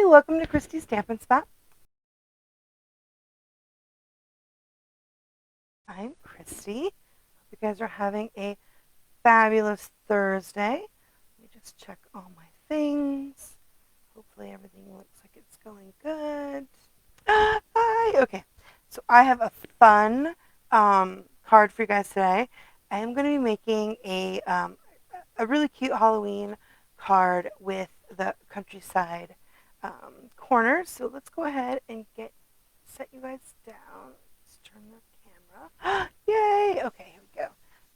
welcome to Christy's Stampin' Spot. I'm Christy. Hope you guys are having a fabulous Thursday. Let me just check all my things. Hopefully everything looks like it's going good. Hi. Okay. So I have a fun card for you guys today. I am going to be making a really cute Halloween card with the countryside corners. So let's go ahead and set you guys down. Let's turn the camera. Yay! Okay, here we go.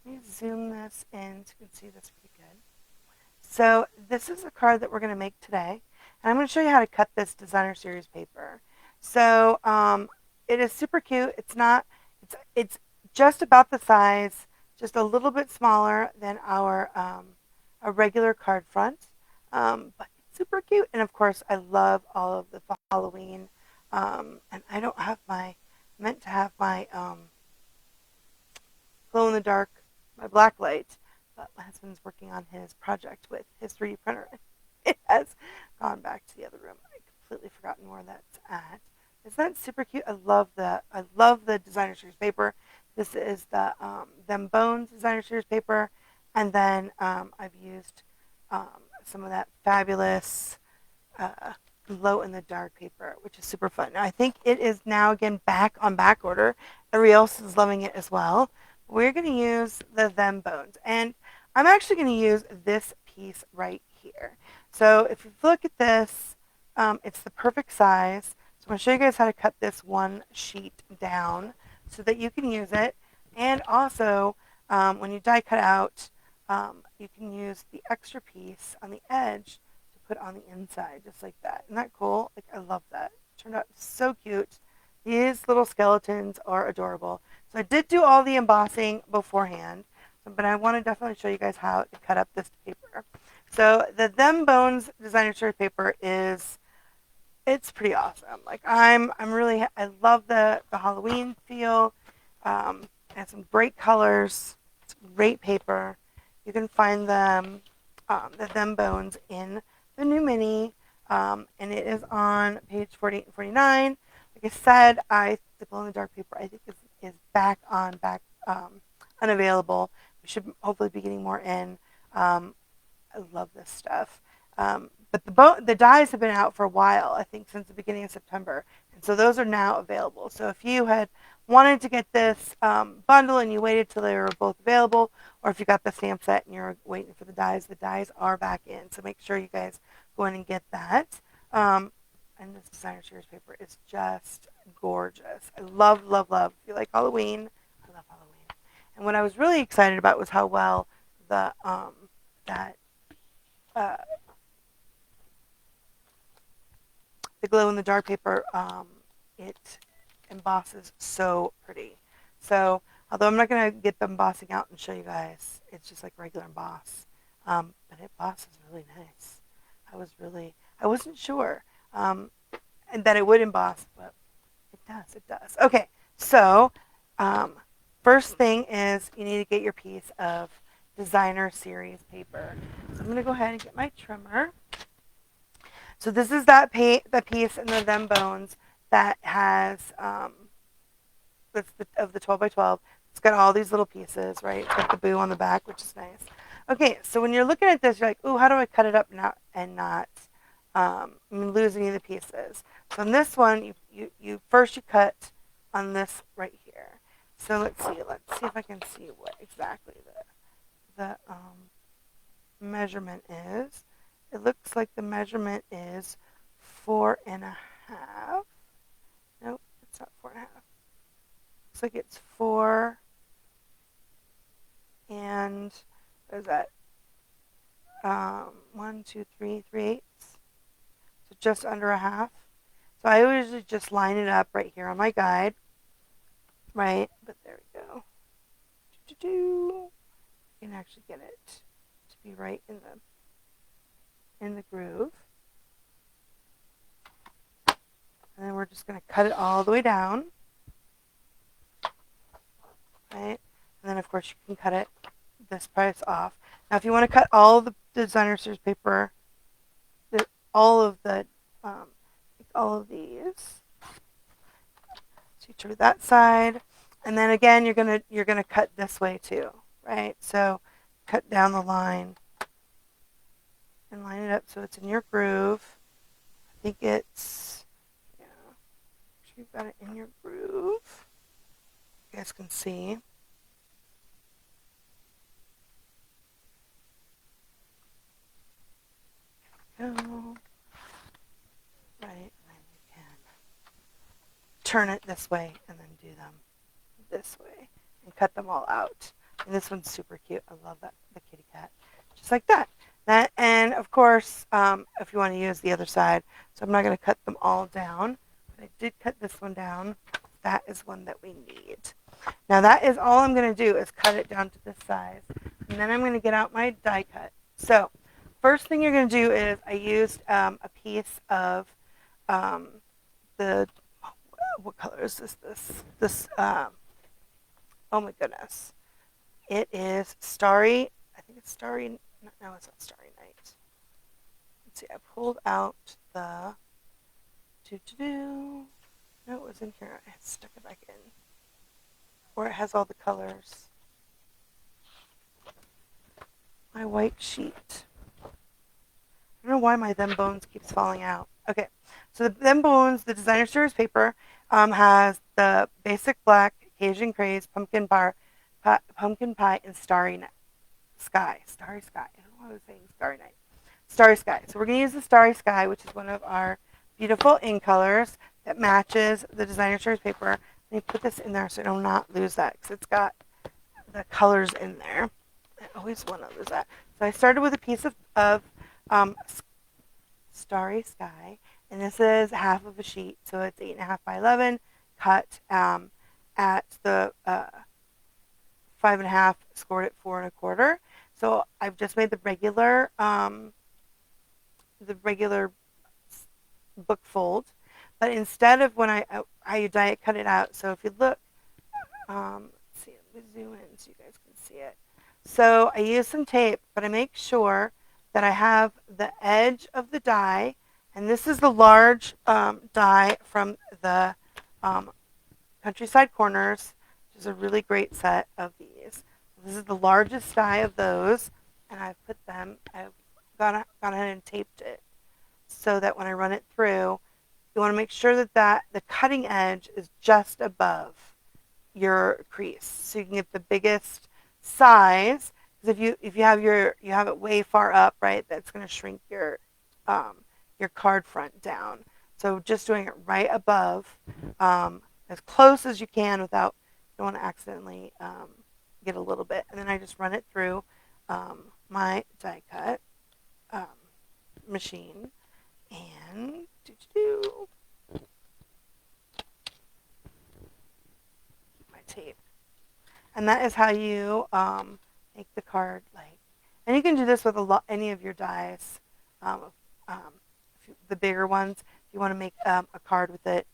Let me zoom this in so you can see this pretty good. So this is a card that we're going to make today. And I'm going to show you how to cut this designer series paper. So it is super cute. It's just about the size, just a little bit smaller than our a regular card front. But it's super cute. And of course, I love all of the Halloween. And I don't have meant to have my glow in the dark, my black light, but my husband's working on his project with his 3D printer. It has gone back to the other room. I completely forgotten where that's at. Isn't that super cute? I love the designer series paper. This is the Them Bones designer series paper, and then I've used some of that fabulous glow in the dark paper, which is super fun. Now, I think it is now again back on back order. Everybody else is loving it as well. We're going to use the Them Bones, and I'm actually going to use this piece right here. So if you look at this, it's the perfect size. So I'm going to show you guys how to cut this one sheet down so that you can use it. And also, when you die cut out, you can use the extra piece on the edge to put on the inside, just like that. Isn't that cool? Like, I love that. It turned out so cute. These little skeletons are adorable. So I did do all the embossing beforehand, but I want to definitely show you guys how to cut up this paper. So the Them Bones designer series paper it's pretty awesome. Like I love the Halloween feel. It has some great colors. It's great paper. You can find the Them Bones in the new mini, and it is on page 48 and 49. Like I said, the glow in the dark paper I think is back unavailable. We should hopefully be getting more in. I love this stuff. But the dies have been out for a while, I think since the beginning of September. And so those are now available. So if you had wanted to get this bundle and you waited till they were both available, or if you got the stamp set and you're waiting for the dies are back in. So make sure you guys go in and get that. And this designer series paper is just gorgeous. I love, love, love. If you like Halloween, I love Halloween. And what I was really excited about was how well the that uh, the glow in the dark paper, it embosses so pretty. So although I'm not going to get the embossing out and show you guys, it's just like regular emboss. But it embosses really nice. I wasn't sure and that it would emboss, but it does. Okay, so um, first thing is you need to get your piece of designer series paper. So I'm going to go ahead and get my trimmer. So this is the piece in the Them Bones that has of the 12 by 12. It's got all these little pieces, right? It's got the boo on the back, which is nice. Okay, so when you're looking at this, you're like, ooh, how do I cut it up not lose any of the pieces? So in this one, you first you cut on this right here. So let's see if I can see what exactly the measurement is. It looks like the measurement is 4.5. Nope, it's not 4.5. Looks like it's 4 and what is that? 1, 2, 3, 3/8. So just under a half. So I usually just line it up right here on my guide, right? But there we go. You can actually get it to be right in the groove. And then we're just going to cut it all the way down. Right? And then, of course, you can cut this price off. Now, if you want to cut all the designer series paper, all of the all of these. So you do that side, and then again you're gonna cut this way too, right? So cut down the line and line it up so it's in your groove. I think it's, yeah, make sure you've got it in your groove. You guys can see. Go. Right, and then you can turn it this way and then do them this way and cut them all out. And this one's super cute. I love that, the kitty cat. Just like that. And of course, if you want to use the other side, so I'm not going to cut them all down, but I did cut this one down. That is one that we need. Now that is all I'm going to do is cut it down to this size. And then I'm going to get out my die cut. So first thing you're going to do is I used a piece of the, what color is this, oh my goodness. It is Starry, I think it's Starry, no, it's not Starry Night. Let's see, I pulled out the, no, it was in here, I stuck it back in, where it has all the colors. My white sheet. I don't know why my Them Bones keeps falling out. Okay, so the Them Bones, the designer series paper, has the basic black, Cajun craze, pumpkin pie, and starry sky. Starry sky. I don't know why I was saying starry night. Starry sky. So we're going to use the starry sky, which is one of our beautiful ink colors that matches the designer series paper. Let me put this in there so I do not lose that because it's got the colors in there. I always want to lose that. So I started with a piece of starry sky, and this is half of a sheet, so it's 8.5 by 11, cut at the 5.5, scored at 4 1/4. So I've just made the regular book fold, but instead of when how you die cut it out. So if you look, let's see, let me zoom in so you guys can see it. So I use some tape, but I make sure that I have the edge of the die, and this is the large die from the Countryside Corners, which is a really great set of these. This is the largest die of those, and I've gone ahead and taped it so that when I run it through, you want to make sure that the cutting edge is just above your crease, so you can get the biggest size. Because if you have it way far up, right, that's going to shrink your card front down. So just doing it right above, as close as you can without, you don't want to accidentally get a little bit. And then I just run it through my die cut machine and my tape. And that is how you make the card like. And you can do this with any of your dies, the bigger ones. If you want to make a card with it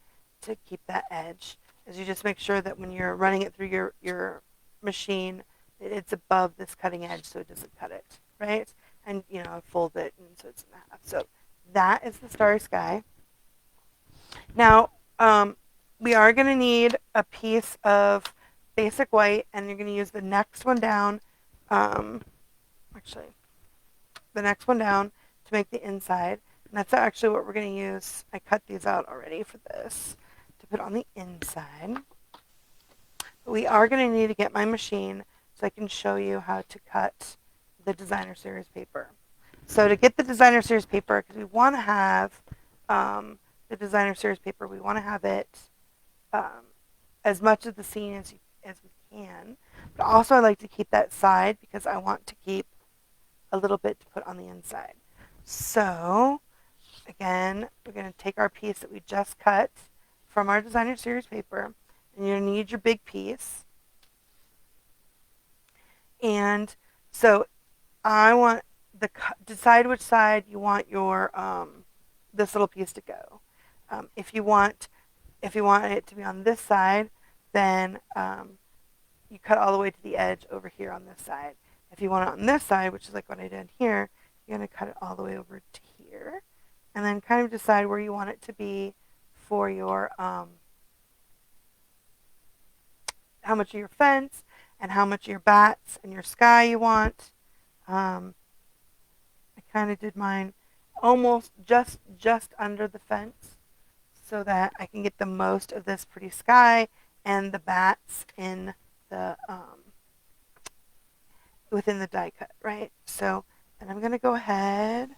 to keep that edge, is you just make sure that when you're running it through your machine, it's above this cutting edge so it doesn't cut it, right? And fold it and so it's in half. So that is the Starry Sky. Now we are going to need a piece of basic white, and you're going to use the next one down. Actually, the next one down to make the inside. And that's actually what we're going to use. I cut these out already for this to put on the inside. But we are going to need to get my machine so I can show you how to cut the designer series paper. So to get the designer series paper, because we want to have the designer series paper, we want to have it as much of the scene as we can. But also I like to keep that side because I want to keep a little bit to put on the inside. So again, we're going to take our piece that we just cut from our designer series paper, and you're going to need your big piece. And so I want decide which side you want your this little piece to go. If you want it to be on this side, then you cut all the way to the edge over here on this side. If you want it on this side, which is like what I did here, you're going to cut it all the way over to here. and then kind of decide where you want it to be for your how much of your fence and how much of your bats and your sky you want. I kind of did mine almost just under the fence so that I can get the most of this pretty sky and the bats in the within the die cut, right? So then I'm going to go ahead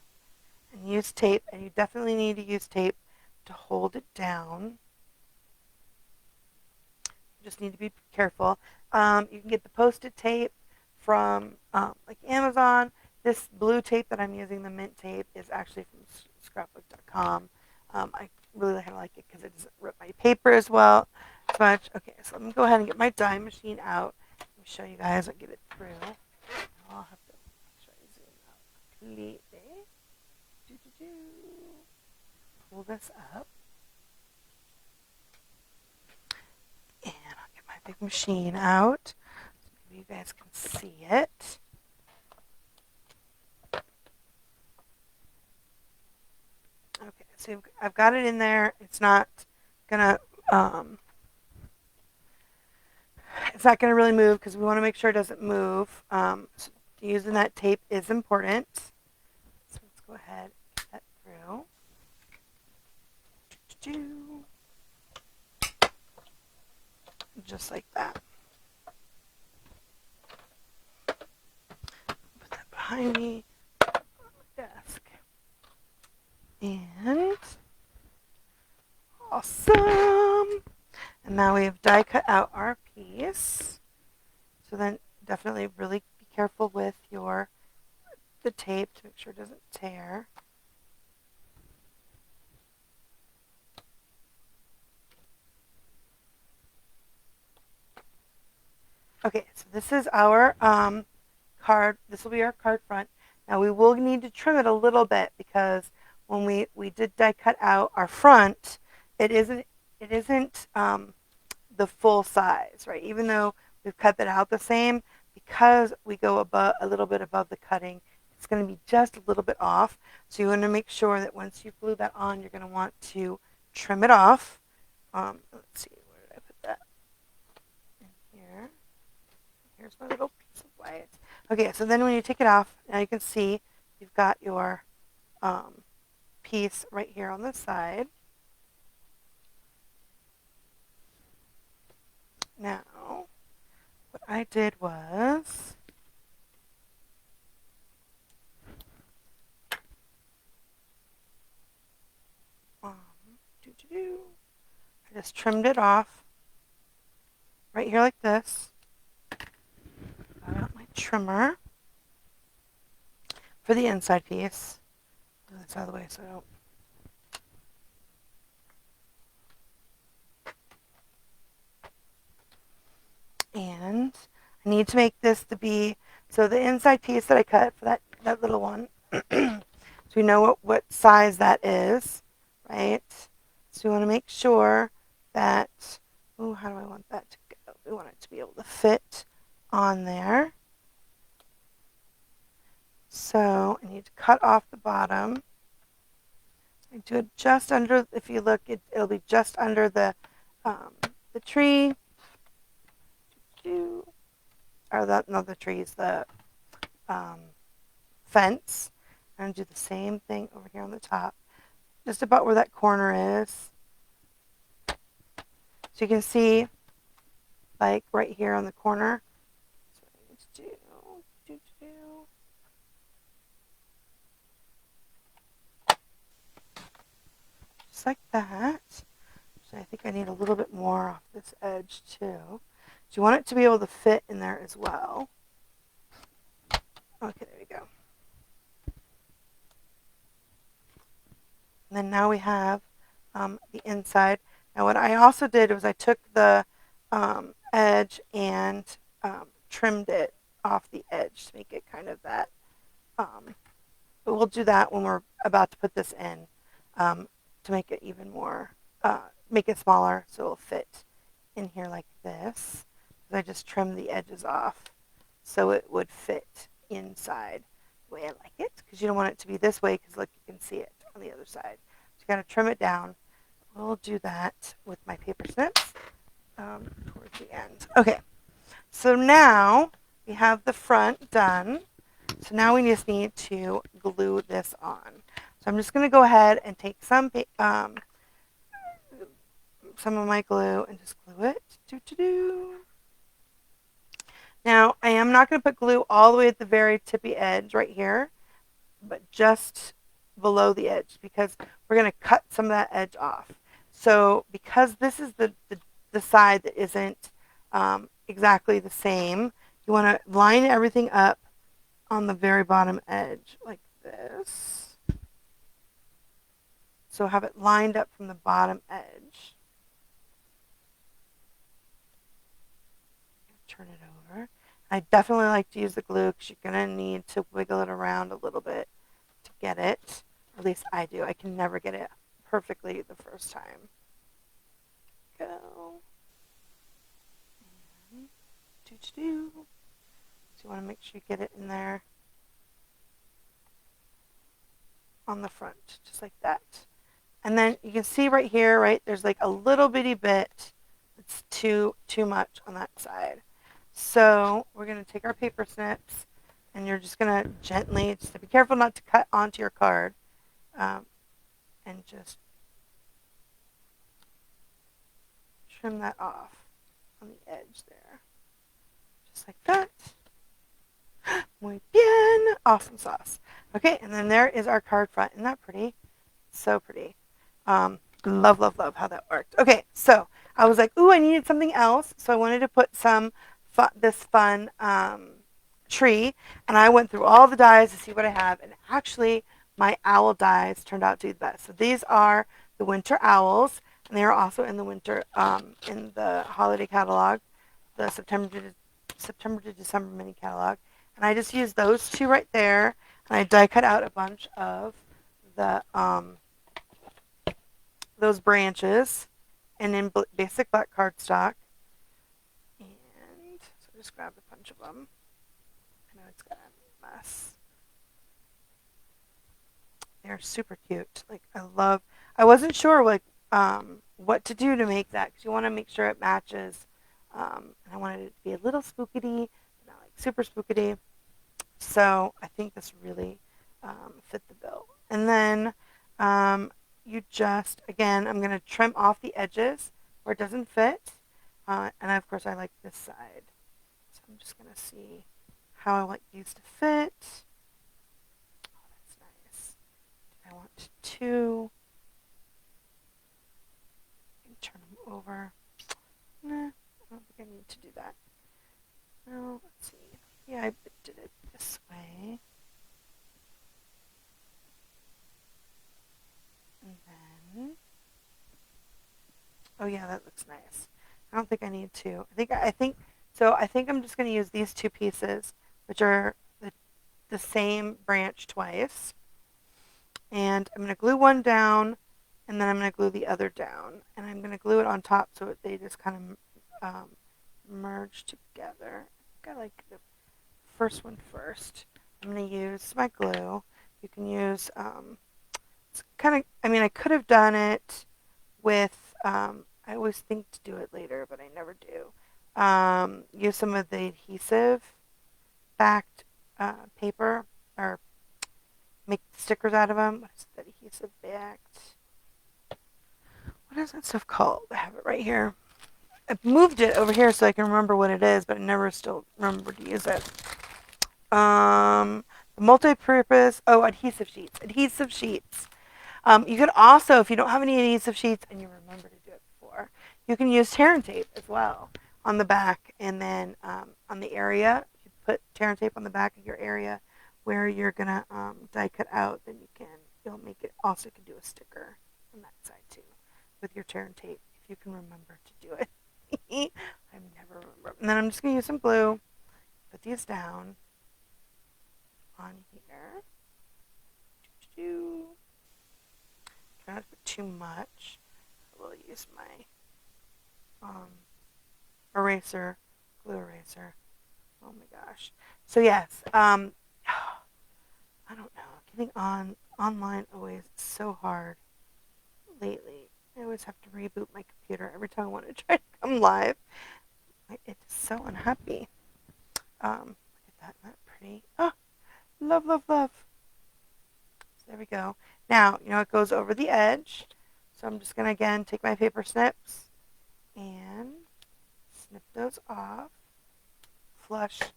and use tape, and you definitely need to use tape to hold it down. You just need to be careful. You can get the Post-it tape from like Amazon. This blue tape that I'm using, the mint tape, is actually from scrapbook.com. I really kind of like it because it doesn't rip my paper as well as much. Okay, so let me go ahead and get my die machine out. Let me show you guys. I'll get it through. I'll have to try to zoom out completely. Pull this up. And I'll get my big machine out so maybe you guys can see it. Okay, so I've got it in there. It's not gonna really move because we want to make sure it doesn't move. So using that tape is important. So let's go ahead and get that through. Just like that. Put that behind me on my desk. And awesome. And now we have die cut out our piece. So then definitely really be careful with the tape to make sure it doesn't tear. Okay, so this is our card. This will be our card front. Now we will need to trim it a little bit because when we did die cut out our front, it isn't the full size, right? Even though we've cut that out the same, because we go above a little bit above the cutting, it's going to be just a little bit off. So you want to make sure that once you glue that on, you're going to want to trim it off. Let's see, where did I put that? In here. Here's my little piece of white. Okay, so then when you take it off, now you can see you've got your piece right here on the side. Now, what I did was I just trimmed it off right here like this. Got out my trimmer for the inside piece. Move this out of the way so I don't. And I need to make this to be, so the inside piece that I cut for that little one, so we know what size that is, right? So we want to make sure that, oh, how do I want that to go? We want it to be able to fit on there. So I need to cut off the bottom. I do it just under, if you look, it'll be just under the tree. Or not the trees, the fence. And do the same thing over here on the top, just about where that corner is. So you can see, like right here on the corner. So I need to just like that. So I think I need a little bit more off this edge too. So you want it to be able to fit in there as well. Okay, there we go. And then now we have the inside. Now what I also did was I took the edge and trimmed it off the edge to make it kind of that. But we'll do that when we're about to put this in to make it even more, make it smaller so it'll fit in here like this. I just trimmed the edges off so it would fit inside the way I like it, because you don't want it to be this way because look, you can see it on the other side. So you got to trim it down. We'll do that with my paper snips towards the end. Okay, so now we have the front done. So now we just need to glue this on. So I'm just going to go ahead and take some of my glue and just glue it. Now, I am not going to put glue all the way at the very tippy edge right here, but just below the edge because we're going to cut some of that edge off. So because this is the side that isn't exactly the same, you want to line everything up on the very bottom edge like this. So have it lined up from the bottom edge. Turn it over. I definitely like to use the glue because you're going to need to wiggle it around a little bit to get it. Or at least I do. I can never get it perfectly the first time. Go. So you want to make sure you get it in there on the front, just like that. And then you can see right here, right, there's like a little bitty bit that's too much on that side. So we're going to take our paper snips, and you're just going to gently, just be careful not to cut onto your card, and just trim that off on the edge there. Just like that. Muy bien. Awesome sauce. Okay, and then there is our card front. Isn't that pretty? So pretty. Love, love, love how that worked. Okay, so I was like, ooh, I needed something else. So I wanted to put this fun tree. And I went through all the dies to see what I have. And actually, my owl dies turned out to be the best. So these are the winter owls. And they are also in the holiday catalog, the September to December mini catalog. And I just used those two right there. And I die cut out a bunch of the those branches and in basic black cardstock. And so I just grabbed a bunch of them. I know it's got a mess. They're super cute. Like I wasn't sure what to do to make that because you want to make sure it matches. And I wanted it to be a little spookity, not like super spookity. So I think this really fit the bill. And then you just, again, I'm going to trim off the edges where it doesn't fit. And of course, I like this side. So I'm just going to see how I want these to fit. Oh, that's nice. I want two. Turn them over. Nah, I don't think I need to do that. No, let's see. Yeah, I did it this way. And then, oh yeah, that looks nice. I don't think I need to. I think I'm just going to use these two pieces, which are the same branch twice. And I'm going to glue one down, and then I'm going to glue the other down. And I'm going to glue it on top so they just kind of merge together. I think I like the first one first. I'm going to use my glue. You can use, it's kind of, I could have done it with, I always think to do it later, but I never do. Use some of the adhesive backed paper, or make stickers out of them. What is that adhesive backed? What is that stuff called? I have it right here. I've moved it over here so I can remember what it is, but I never still remember to use it. Multi-purpose, adhesive sheets. Adhesive sheets. You can also, if you don't have any adhesive sheets and you remember to do it before, you can use tear and tape as well on the back, and then on the area, you put tear and tape on the back of your area where you're gonna die cut out. Then you'll make it. Also, can do a sticker on that side too with your tear and tape if you can remember to do it. I never remember. And then I'm just gonna use some glue. Put these down on here. Try not to put too much. I will use my eraser, glue eraser. Oh my gosh. So yes, I don't know. Getting on online always is so hard lately. I always have to reboot my computer every time I want to try to come live. It's so unhappy. Look at that. Isn't that pretty? Oh, love, love, love. So there we go. Now, it goes over the edge. So I'm just going to, again, take my paper snips and snip those off. Flush right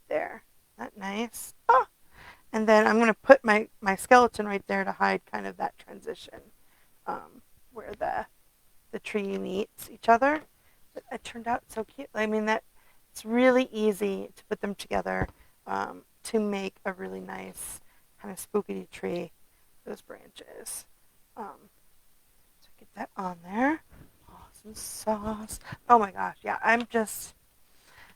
there. Isn't that nice? Oh, and then I'm going to put my skeleton right there to hide kind of that transition where the tree meets each other. But it turned out so cute. I mean, that it's really easy to put them together to make a really nice kind of spooky tree, those branches. So get that on there. Awesome sauce. Oh my gosh, yeah, I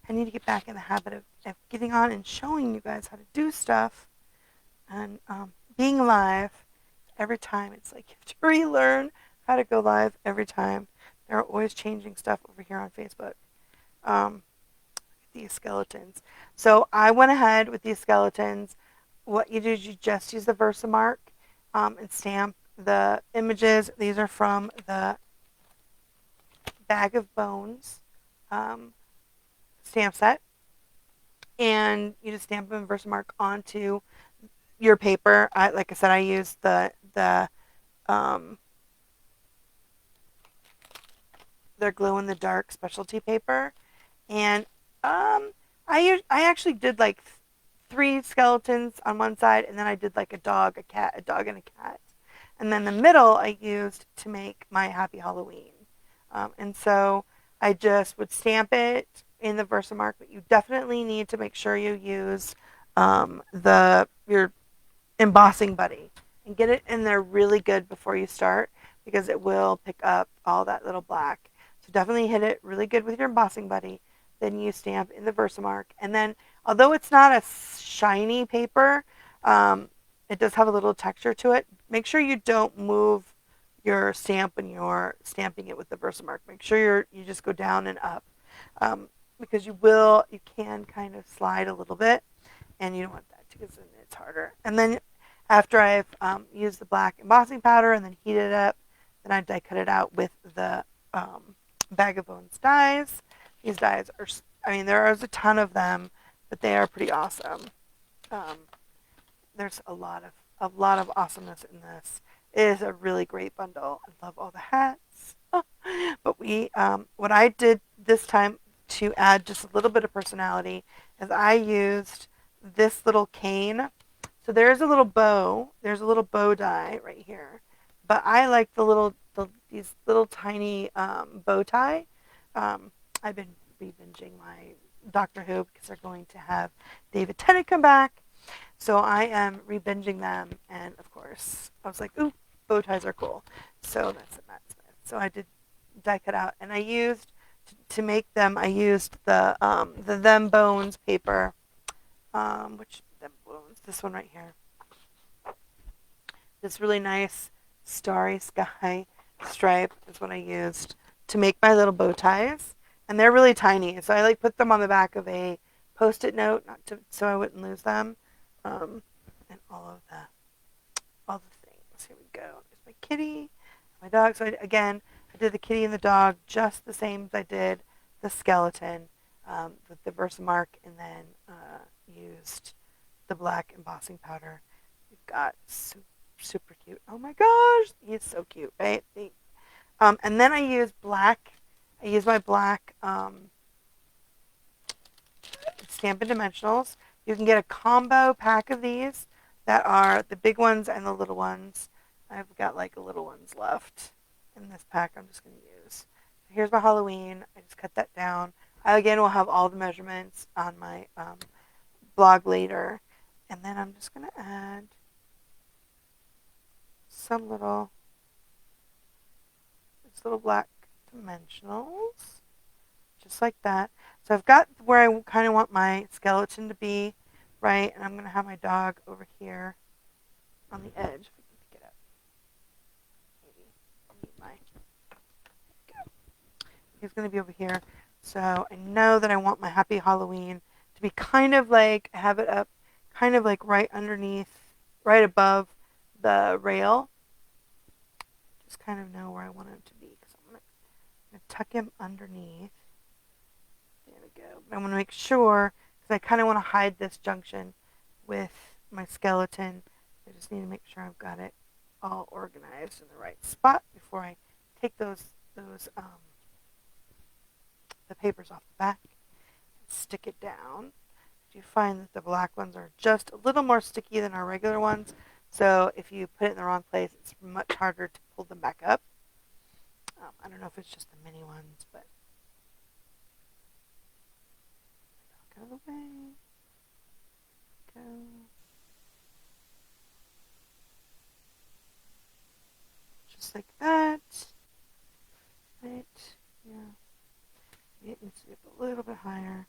need to get back in the habit of getting on and showing you guys how to do stuff and being live every time. It's like you have to relearn how to go live every time. They're always changing stuff over here on Facebook. These skeletons. So I went ahead with these skeletons. What you do is you just use the Versamark and stamp the images. These are from the Bag of Bones stamp set. And you just stamp them in Versamark onto your paper. Like I said, I used their glow in the dark specialty paper, and I actually did like 3 skeletons on one side, and then I did like a dog, a cat, a dog, and a cat, and then the middle I used to make my Happy Halloween, and so I just would stamp it in the Versamark, but you definitely need to make sure you use your embossing buddy and get it in there really good before you start because it will pick up all that little black. So definitely hit it really good with your embossing buddy. Then you stamp in the Versamark. And then, although it's not a shiny paper, it does have a little texture to it. Make sure you don't move your stamp when you're stamping it with the Versamark. Make sure you just go down and up because you can kind of slide a little bit, and you don't want that because then it's harder. And then after I've used the black embossing powder and then heated it up, then I die cut it out with the Bag of Bones dies. These dies are, there's a ton of them, but they are pretty awesome. There's a lot of awesomeness in this. It is a really great bundle. I love all the hats. But what I did this time to add just a little bit of personality is I used this little cane. So there's a little bow. There's a little bow die right here. But I like these little tiny bow tie. I've been re-binging my Doctor Who because they're going to have David Tennant come back. So I am re-binging them. And, of course, I was like, ooh, bow ties are cool. So that's a Matt Smith. So I did die cut out. And I used, to make them, I used the Them Bones paper. Which Them Bones? This one right here. This really nice starry sky stripe is what I used to make my little bow ties. And they're really tiny. So I put them on the back of a Post-it note so I wouldn't lose them. And all the things. Here we go. There's my kitty, my dog. So I did the kitty and the dog just the same as I did the skeleton with the Versamark, and then used the black embossing powder. We've got super cute. Oh my gosh, he's so cute, right? And then I use black. I use my black Stampin' Dimensionals. You can get a combo pack of these that are the big ones and the little ones. I've got like the little ones left in this pack I'm just going to use. So here's my Halloween. I just cut that down. I, again, will have all the measurements on my blog later. And then I'm just going to add some little black dimensionals, just like that. So I've got where I kind of want my skeleton to be, right? And I'm going to have my dog over here on the edge. If we can pick it up. Maybe I'll need my... He's going to be over here. So I know that I want my Happy Halloween to be kind of like, have it up, kind of like right underneath, right above the rail. Just kind of know where I want him to be because I'm going to tuck him underneath. There we go. But I'm going to make sure because I kind of want to hide this junction with my skeleton. I just need to make sure I've got it all organized in the right spot before I take those the papers off the back and stick it down. You find that the black ones are just a little more sticky than our regular ones, so if you put it in the wrong place, it's much harder to pull them back up. I don't know if it's just the mini ones, but out of the way. Go. Just like that. Right. Yeah. It needs to be up a little bit higher.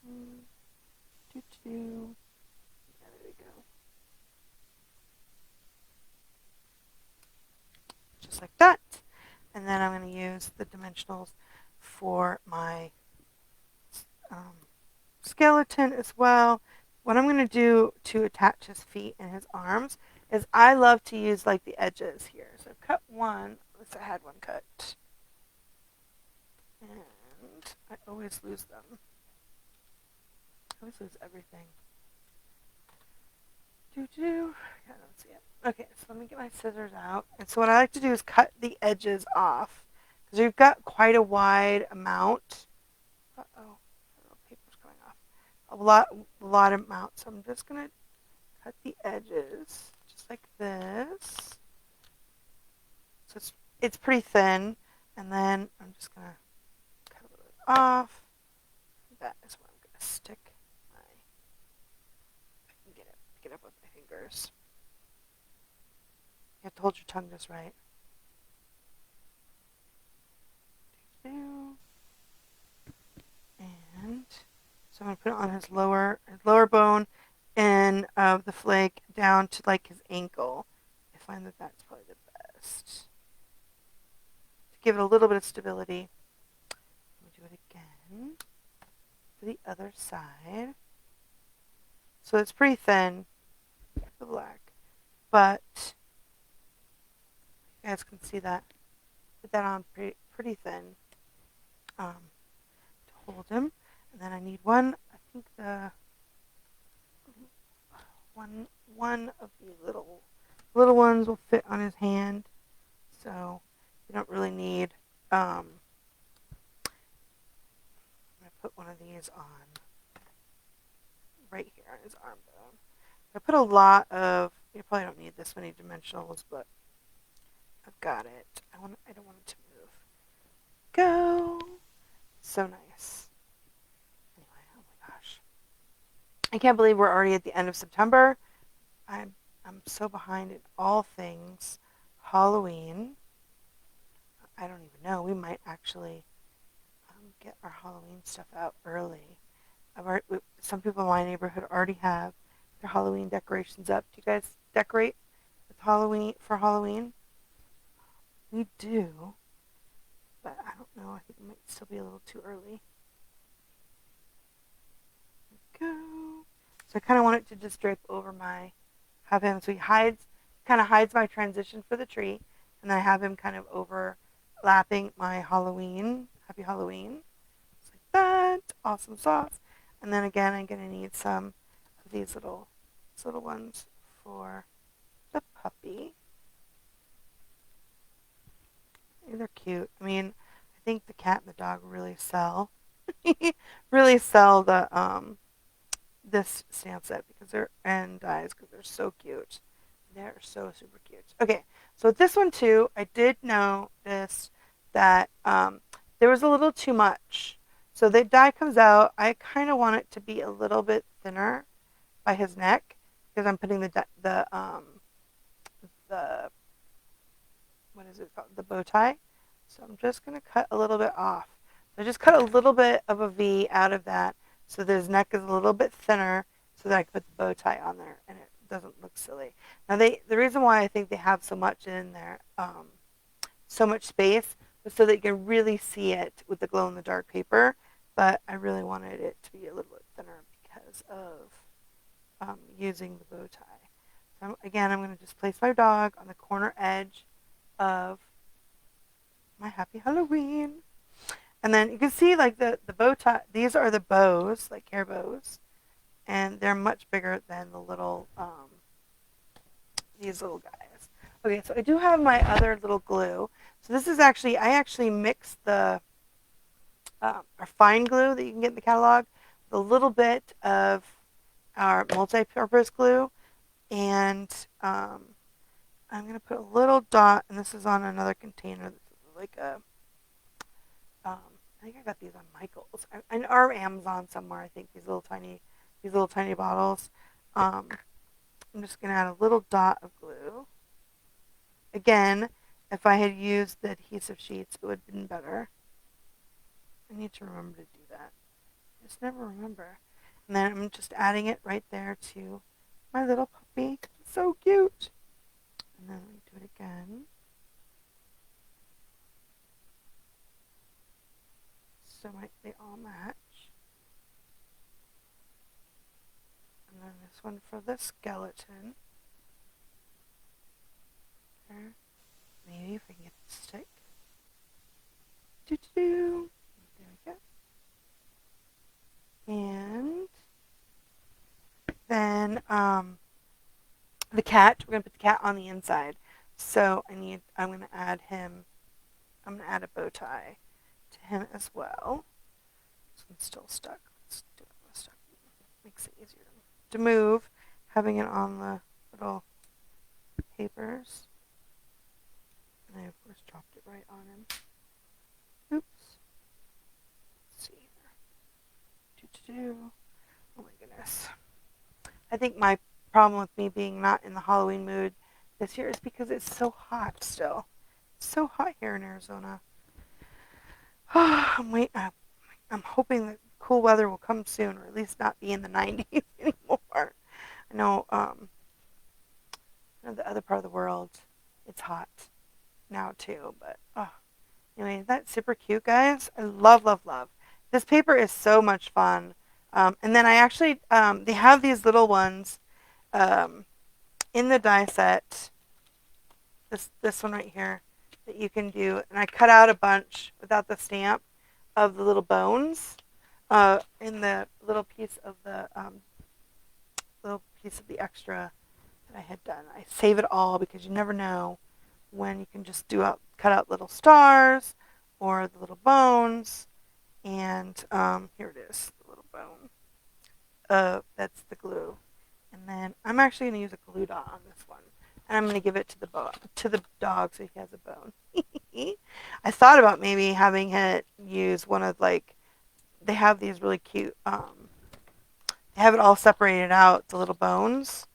Yeah, there we go. Just like that. And then I'm going to use the dimensionals for my skeleton as well. What I'm going to do to attach his feet and his arms is I love to use like the edges here. So I've cut one. At least I had one cut. And I always lose them. I always lose everything. Yeah, I don't see it. Okay, so let me get my scissors out. And so what I like to do is cut the edges off. Because we've got quite a wide amount. Uh-oh. Paper's coming off. A lot of amount. So I'm just going to cut the edges just like this. So it's pretty thin. And then I'm just going to cut a little bit off. That is where I'm going to stick my, if I can get it up with my fingers. You have to hold your tongue just right. And so I'm going to put it on his lower bone and the flake down to like his ankle. I find that that's probably the best. To give it a little bit of stability. Let me do it again for the other side. So it's pretty thin, the black, but you guys can see that. Put that on pretty thin to hold him. And then I need one, I think the one of the little ones will fit on his hand. So you don't really need, I'm going to put one of these on right here on his arm bone. I put a lot of, you probably don't need this many dimensionals, but I've got it. I don't want it to move. Go. So nice. Anyway, oh my gosh. I can't believe we're already at the end of September. I'm so behind in all things Halloween. I don't even know. We might actually get our Halloween stuff out early. Some people in my neighborhood already have their Halloween decorations up. Do you guys decorate with for Halloween? We do, but I don't know. I think it might still be a little too early. There we go. So I kind of want it to just drape over have him, so he kind of hides my transition for the tree, and then I have him kind of overlapping my Halloween. Happy Halloween. Just like that. Awesome sauce. And then again, I'm going to need some of these little ones for the puppy. They're cute. I mean, I think the cat and the dog really sell the this stamp set because they're so cute. They're so super cute. Okay, so with this one too, I did notice that there was a little too much. So the die comes out. I kind of want it to be a little bit thinner by his neck because I'm putting the what is it called? The bow tie. So I'm just going to cut a little bit off. So I just cut a little bit of a V out of that so that his neck is a little bit thinner so that I can put the bow tie on there and it doesn't look silly. Now the reason why I think they have so much in there, so much space, was so that you can really see it with the glow in the dark paper. But I really wanted it to be a little bit thinner because of using the bow tie. So again, I'm going to just place my dog on the corner edge of my Happy Halloween. And then you can see like the bow tie, these are the bows, like hair bows, and they're much bigger than the little, these little guys. Okay, so I do have my other little glue. So this is actually, I actually mixed the our fine glue that you can get in the catalog with a little bit of our multi-purpose glue, and I'm going to put a little dot, and this is on another container. This is like a, I think I got these on Michael's or Amazon somewhere. I think these little tiny bottles. I'm just going to add a little dot of glue. Again, if I had used the adhesive sheets, it would have been better. I need to remember to do that. I just never remember. And then I'm just adding it right there to my little puppy. So cute. And then we do it again. So they all match. And then this one for the skeleton. There. Maybe if I can get it to stick. Doo-doo-doo. There we go. And then the cat, we're going to put the cat on the inside. So I'm going to add a bow tie to him as well. This one's still stuck. Let's do it with stuck. Makes it easier to move, having it on the little papers. And I, of course, dropped it right on him. Oops. Let's see here. Oh my goodness. I think my problem with me being not in the Halloween mood this year is because it's so hot still. It's so hot here in Arizona. I'm hoping that cool weather will come soon, or at least not be in the 90s anymore. I know, the other part of the world, it's hot now too. But anyway, that's super cute, guys. I love, love, love. This paper is so much fun. And then I actually, they have these little ones in the die set. This one right here that you can do, and I cut out a bunch without the stamp of the little bones in the little piece of the extra that I had done. I save it all because you never know when you can just cut out little stars or the little bones. And here it is, the little bone. That's the glue. And then I'm actually going to use a glue dot on this one, and I'm going to give it to the dog so he has a bone. I thought about maybe having it use one of they have these really cute. They have it all separated out, the little bones.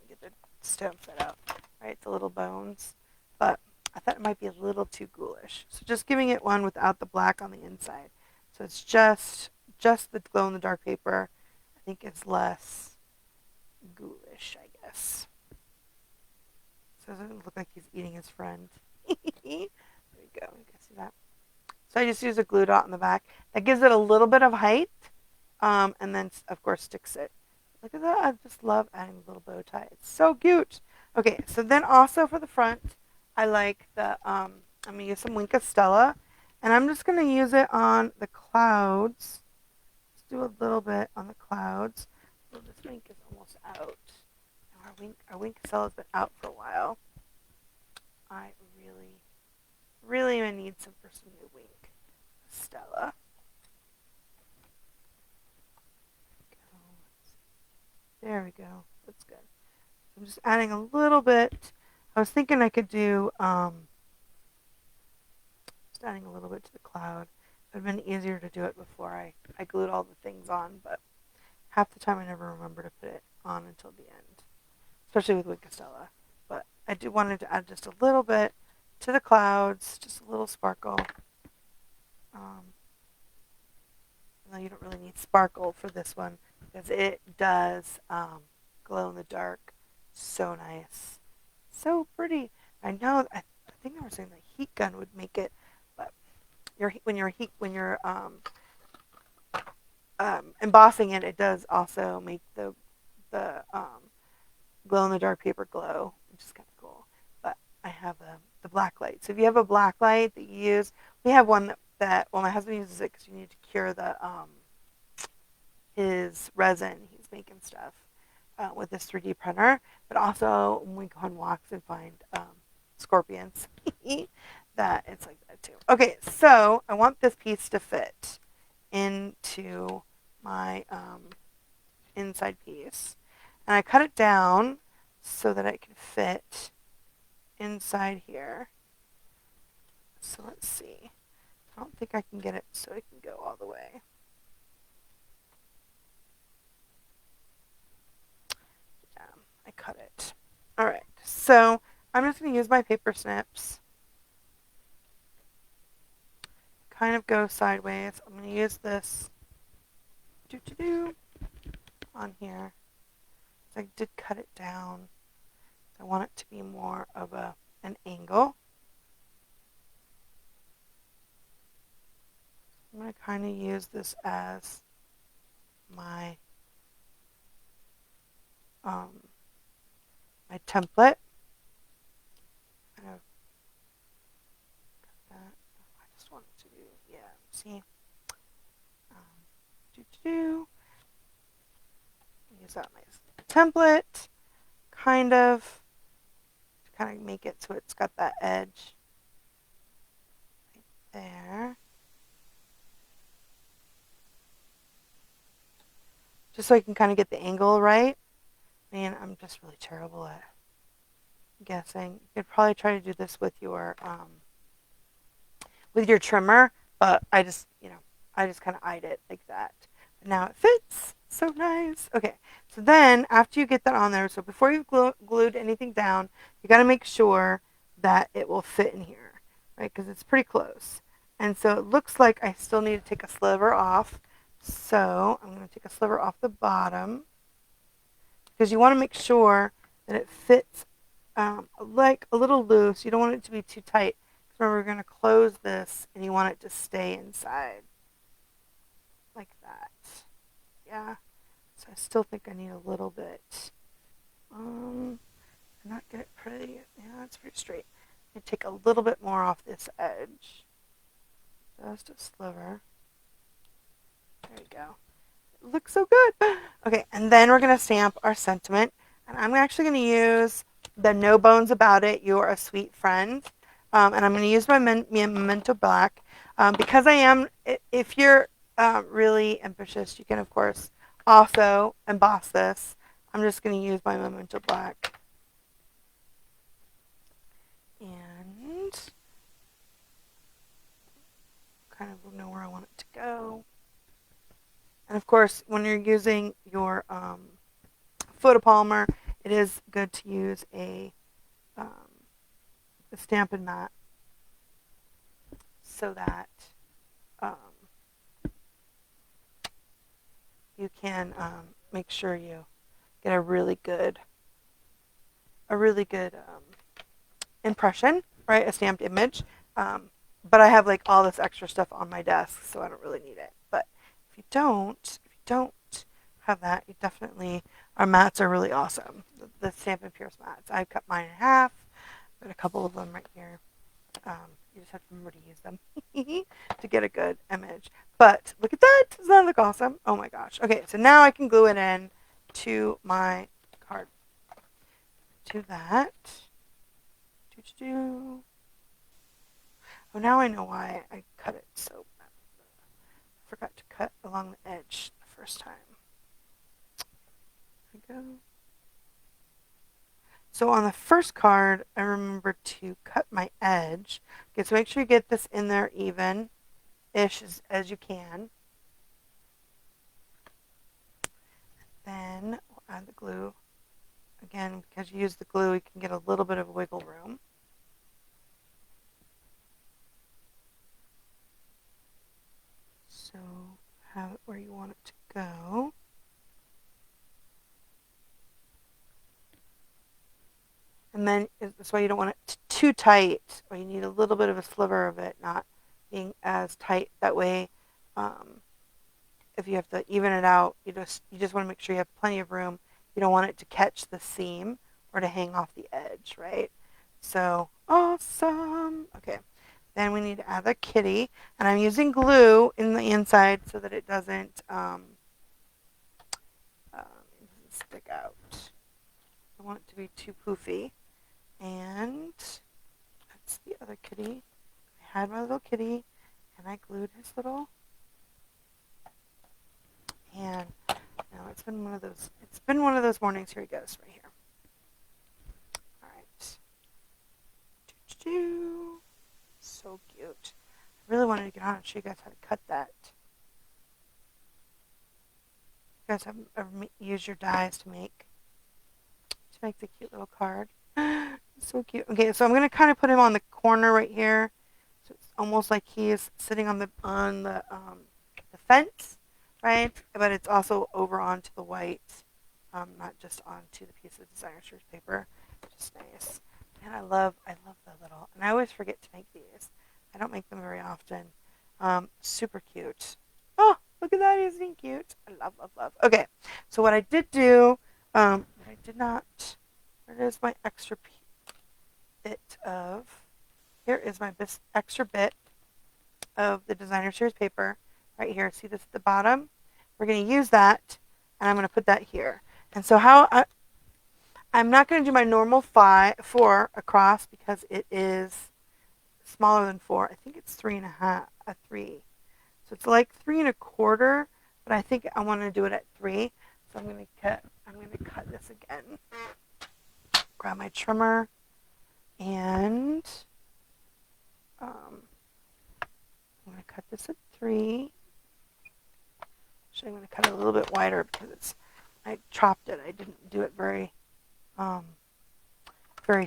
Get the stem set out, right? The little bones, but I thought it might be a little too ghoulish. So just giving it one without the black on the inside. So it's just the glow in the dark paper. I think it's less ghoulish, I guess. So it doesn't look like he's eating his friend. There we go. You can see that. So I just use a glue dot on the back. That gives it a little bit of height, and then of course sticks it. Look at that. I just love adding a little bow tie. It's so cute. Okay, so then also for the front, I like I'm going to use some Wink of Stella, and I'm just going to use it on the clouds. Let's do a little bit on the clouds. So this ink is almost out. Our Wink of Stella's been out for a while. I really, really need some new Wink of Stella. There we go. That's good. So I'm just adding a little bit. I was thinking I could do just adding a little bit to the cloud. It would have been easier to do it before I glued all the things on, but half the time I never remember to put it on until the end, especially with Wink of Stella. But I wanted to add just a little bit to the clouds, just a little sparkle. Though you don't really need sparkle for this one because it does glow in the dark. So nice, so pretty. I know. I think they were saying the heat gun would make it, but when you're embossing it, it does also make the the glow-in-the-dark paper glow, which is kind of cool. But I have the black light. So if you have a black light that you use, we have one that well, my husband uses it because you need to cure the his resin. He's making stuff with this 3D printer, but also when we go on walks and find scorpions, that it's like that too. Okay, so I want this piece to fit into my inside piece, and I cut it down so that it can fit inside here. So let's see. I don't think I can get it so it can go all the way. I cut it. All right, so I'm just going to use my paper snips. Kind of go sideways. I'm going to use this on here. So I did cut it down. I want it to be more of an angle. I'm going to kind of use this as my my template. Kind of cut that. I just want it to do, yeah, see? Use that nice template, kind of make it so it's got that edge right there. Just so I can kind of get the angle right. Man, I'm just really terrible at guessing. You could probably try to do this with your trimmer, but I just kind of eyed it like that. But now it fits. So nice. Okay, so then after you get that on there, so before you've glued anything down, you got to make sure that it will fit in here, right? Because it's pretty close. And so it looks like I still need to take a sliver off. So I'm going to take a sliver off the bottom because you want to make sure that it fits like a little loose. You don't want it to be too tight. Remember, we're going to close this and you want it to stay inside like that. Yeah. So I still think I need a little bit. Not get it pretty. Yeah, it's pretty straight. I take a little bit more off this edge. Just a sliver. There we go. It looks so good. Okay, and then we're going to stamp our sentiment. And I'm actually going to use the No Bones About It, You're a Sweet Friend. And I'm going to use my Memento Black. Because I am, if you're really ambitious, you can, of course, also emboss this. I'm just going to use my Memento Black. And kind of know where I want it to go. And of course, when you're using your photopolymer, it is good to use a Stampin' Mat so that you can make sure you get a really good impression, right? A stamped image. But I have like all this extra stuff on my desk, so I don't really need it. But if you don't have that, you definitely, our mats are really awesome. The Stampin' Pierce mats. I cut mine in half. Got a couple of them right here. You just have to remember to use them to get a good image. But look at that. Doesn't that look awesome? Oh my gosh. Okay, so now I can glue it in to my card. Do that. Oh, now I know why I cut it so bad. I forgot to cut along the edge the first time. There we go. So on the first card, I remember to cut my edge. Okay, so make sure you get this in there even-ish as you can. Then we'll add the glue. Again, because you use the glue, you can get a little bit of wiggle room. So have it where you want it to go. And then that's why you don't want it too tight, or you need a little bit of a sliver of it not being as tight. That way, if you have to even it out, you just want to make sure you have plenty of room You don't want it to catch the seam or to hang off the edge, right? So awesome. Okay, then we need to add the kitty, and I'm using glue in the inside so that it doesn't stick out. I want it to be too poofy. And that's the other kitty. I had my little kitty, and I glued his little hand. Now it's been one of those. It's been one of those mornings. Here he goes, right here. All right. Doo-doo-doo. So cute. I really wanted to get on and show you guys how to cut that. You guys have ever used your dies to make the cute little card? So cute. Okay, so I'm gonna kind of put him on the corner right here, so it's almost like he is sitting on the fence, right? But it's also over onto the white, not just onto the piece of designer series paper. Just nice. And I love the little. And I always forget to make these. I don't make them very often. Super cute. Oh, look at that! Isn't he cute? I love, love, love. Okay, so what I did do, I did not. Where is my extra bit of? Here is my extra bit of the designer series paper right here. See this at the bottom? We're going to use that, and I'm going to put that here. And so I'm not going to do my normal 4 across because it is smaller than 4. I think it's 3.5, a 3. So it's like 3.25, but I think I want to do it at 3. So I'm going to cut this again. Grab my trimmer, and I'm going to cut this at 3. Actually, I'm going to cut it a little bit wider because I chopped it. I didn't do it very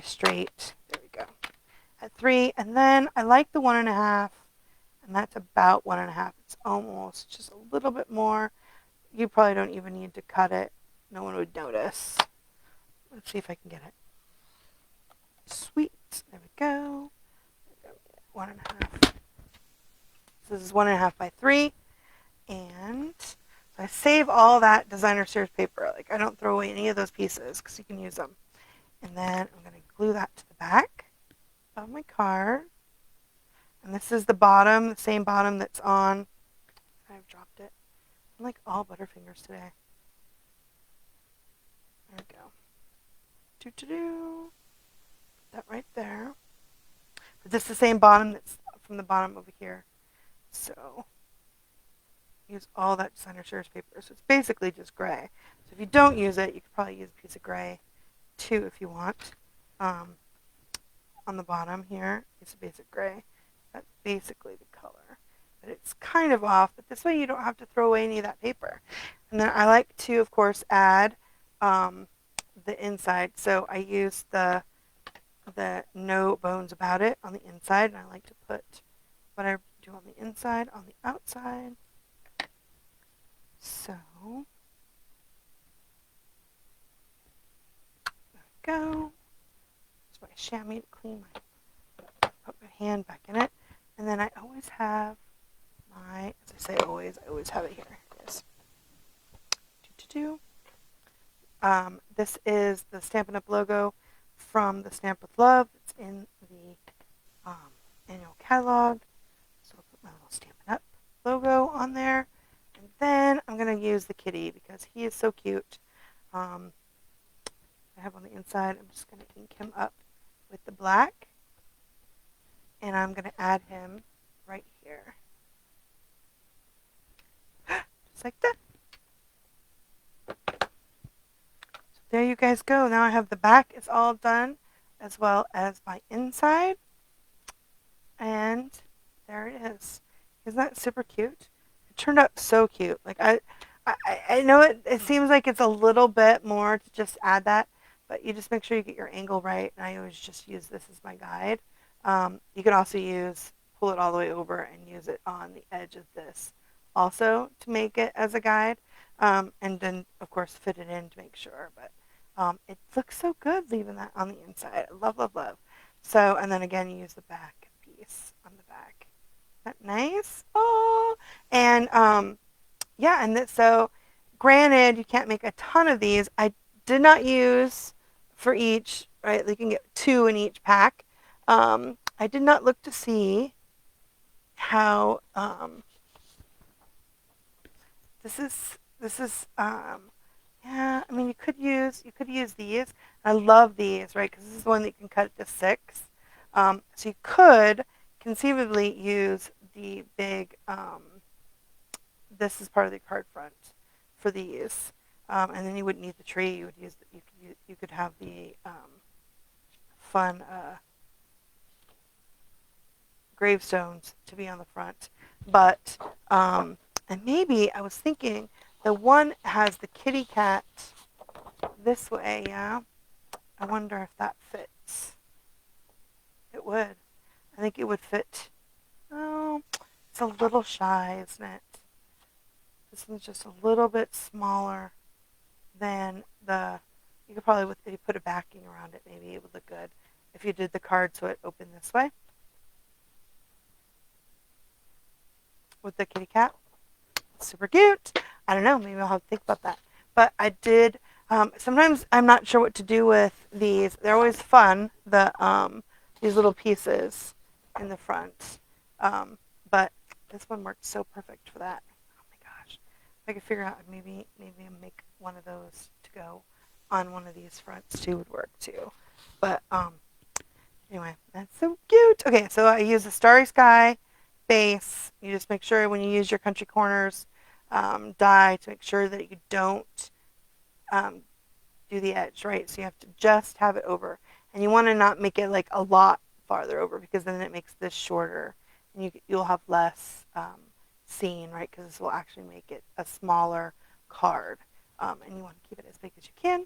straight. There we go. At 3, and then I like the 1.5, and that's about 1.5. It's almost just a little bit more. You probably don't even need to cut it. No one would notice. Let's see if I can get it. Sweet. There we go. 1.5. So this is 1.5 by 3, and so I save all that designer series paper. Like, I don't throw away any of those pieces because you can use them. And then I'm going to glue that to the back of my card. And this is the bottom, the same bottom that's on. I've dropped it. I'm like all butterfingers today. There we go. Doo-doo-doo. Put that right there. But this is the same bottom that's from the bottom over here. So use all that designer series paper. So it's basically just gray. So if you don't use it, you could probably use a piece of gray too if you want. On the bottom here, it's a basic gray. That's basically the color. But it's kind of off, but this way you don't have to throw away any of that paper. And then I like to, of course, add the inside. So I use the no bones about it on the inside, and I like to put what I do on the inside on the outside. So there we go. Use my chamois to clean put my hand back in it. And then I always have my, as I say always, I always have it here. Here it is. This is the Stampin' Up! Logo from the Stamp with Love. It's in the annual catalog. So I'll put my little Stampin' Up! Logo on there. And then I'm going to use the kitty because he is so cute. I have on the inside, I'm just going to ink him up with the black. And I'm going to add him right here. Just like that. So there you guys go. Now I have the back is all done, as well as my inside. And there it is. Isn't that super cute? It turned out so cute. Like I know it seems like it's a little bit more to just add that, but you just make sure you get your angle right. And I always just use this as my guide. You can also pull it all the way over and use it on the edge of this also to make it as a guide. And then, of course, fit it in to make sure. But it looks so good leaving that on the inside. I love, love, love. So, and then again, you use the back piece on the back. Isn't that nice? Oh, and yeah, and so granted, you can't make a ton of these. I did not use for each, right? You can get 2 in each pack. I did not look to see how this is yeah, I mean you could use these. I love these, right? Because this is one that you can cut it to 6. So you could conceivably use the big this is part of the card front for these. And then you wouldn't need the tree. You would use you could have the fun gravestones to be on the front. But and maybe I was thinking the one has the kitty cat this way, yeah. I wonder if that fits. It would. I think it would fit. Oh, it's a little shy, isn't it? This one's just a little bit smaller than the. You could probably, if you put a backing around it, maybe it would look good. If you did the card so it opened this way with the kitty cat. Super cute. I don't know. Maybe I'll have to think about that. But I did. Sometimes I'm not sure what to do with these. They're always fun. These little pieces in the front. But this one worked so perfect for that. Oh my gosh! If I could figure out maybe make one of those to go on one of these fronts too would work too. But anyway, that's so cute. Okay, so I use a Starry Sky base. You just make sure when you use your Country Corners die to make sure that you don't do the edge, right? So you have to just have it over. And you want to not make it like a lot farther over because then it makes this shorter. And you'll have less seen, right? Because this will actually make it a smaller card. And you want to keep it as big as you can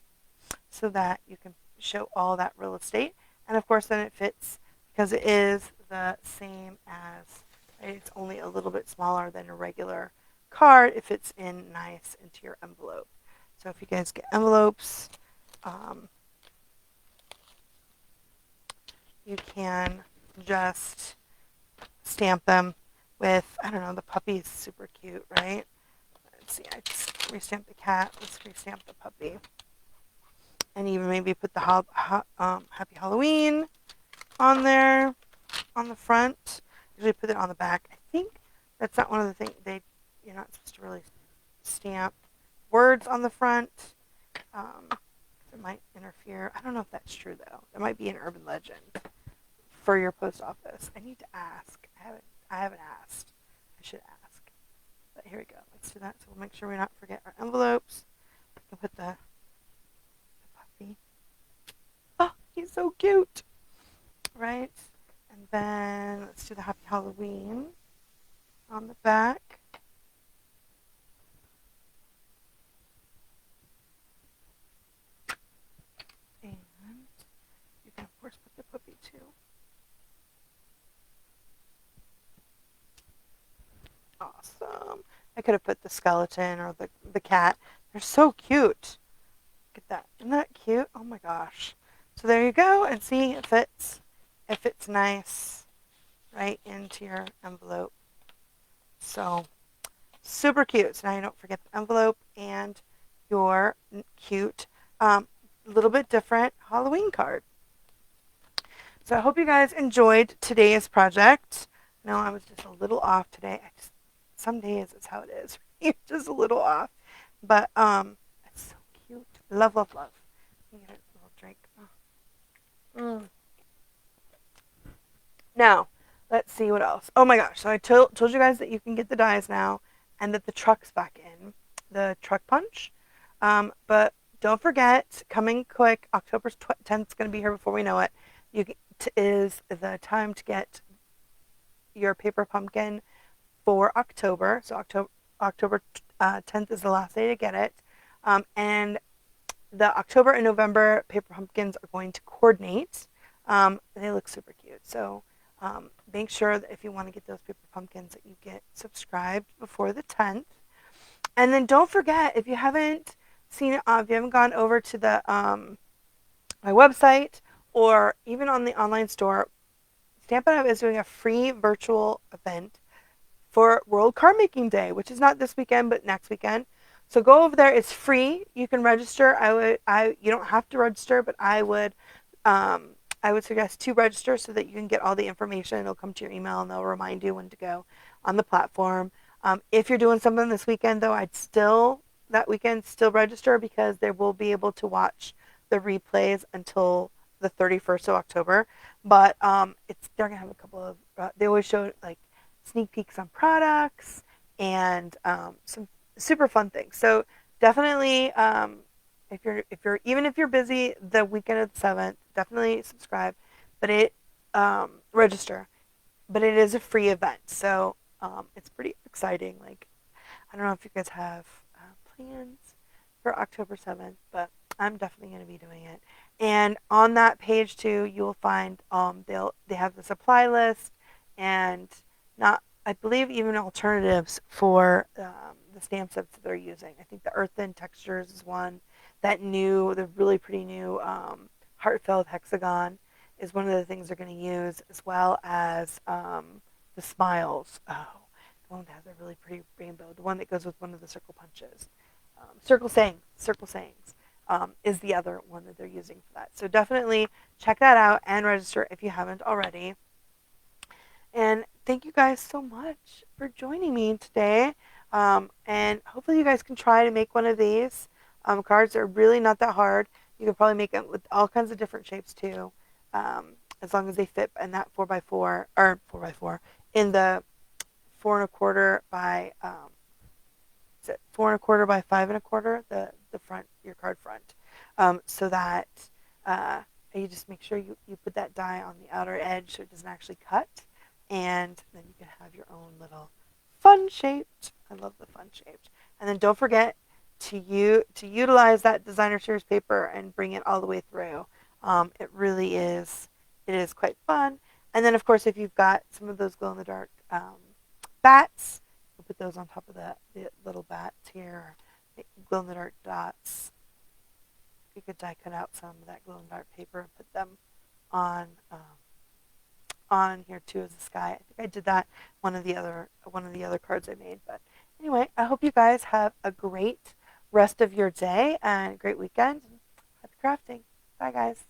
so that you can show all that real estate. And of course, then it fits because it is the same as, right? It's only a little bit smaller than a regular card. It fits in nice into your envelope. So if you guys get envelopes, you can just stamp them with, I don't know, the puppy is super cute, right? Let's see, I just restamped the cat. Let's restamp the puppy. And even maybe put the Happy Halloween on there, on the front. Usually put it on the back. I think that's not one of the things you're not supposed to really stamp words on the front. It might interfere. I don't know if that's true though. That might be an urban legend for your post office. I need to ask. I haven't asked. I should ask. But here we go. Let's do that. So we'll make sure we not forget our envelopes. We can put the puppy. Oh, he's so cute. Right? And then let's do the Happy Halloween on the back. And you can, of course, put the puppy too. Awesome. I could have put the skeleton or the cat. They're so cute. Look at that. Isn't that cute? Oh my gosh. So there you go. And see, it fits. It fits nice right into your envelope. So super cute. So now you don't forget the envelope and your cute, little bit different Halloween card. So I hope you guys enjoyed today's project. No, I was just a little off today. Some days it's how it is. Just a little off. But it's so cute. Love, love, love. Let me get a little drink. Oh. Now, let's see what else. Oh my gosh. So I told you guys that you can get the dies now and that the truck's back in. The truck punch. But don't forget, coming quick, October 10th is going to be here before we know it. Is the time to get your paper pumpkin for October. So October 10th is the last day to get it. And the October and November paper pumpkins are going to coordinate. They look super cute. So make sure that if you want to get those paper pumpkins that you get subscribed before the 10th. And then don't forget, if you haven't seen it, if you haven't gone over to the my website or even on the online store, Stampin' Up! Is doing a free virtual event for World Card Making Day, which is not this weekend, but next weekend. So go over there. It's free. You can register. You don't have to register, but I would suggest to register so that you can get all the information. It'll come to your email and they'll remind you when to go on the platform. If you're doing something this weekend, though, that weekend still register because they will be able to watch the replays until the 31st of October. But they're gonna have a couple of they always show like sneak peeks on products and some super fun things. So definitely, if you're busy the weekend of the 7th, definitely subscribe, but it register. But it is a free event, so it's pretty exciting. Like I don't know if you guys have plans for October 7th, but I'm definitely going to be doing it. And on that page too, you will find they have the supply list and not I believe even alternatives for the stamp sets that they're using. I think the earthen textures is one. The really pretty new heartfelt hexagon is one of the things they're going to use, as well as the smiles. Oh, the one that has a really pretty rainbow, the one that goes with one of the circle punches. Circle sayings is the other one that they're using for that. So definitely check that out and register if you haven't already. And thank you guys so much for joining me today. And hopefully you guys can try to make one of these cards. They're really not that hard. You can probably make them with all kinds of different shapes too, as long as they fit in that 4x4 or 4x4 in the 4 1/4 by is it 4 1/4 by 5 1/4, the front, your card front, so that you just make sure you put that die on the outer edge so it doesn't actually cut, and then you can have your own little fun shaped. I love the fun shaped. And then don't forget to utilize that designer series paper and bring it all the way through. It is quite fun. And then of course if you've got some of those glow in the dark bats, we'll put those on top of the little bats here, glow in the dark dots. You could die cut out some of that glow in the dark paper and put them on on here too as a sky. I think I did that one of the other cards I made. But anyway, I hope you guys have a great rest of your day and a great weekend. Happy crafting. Bye guys.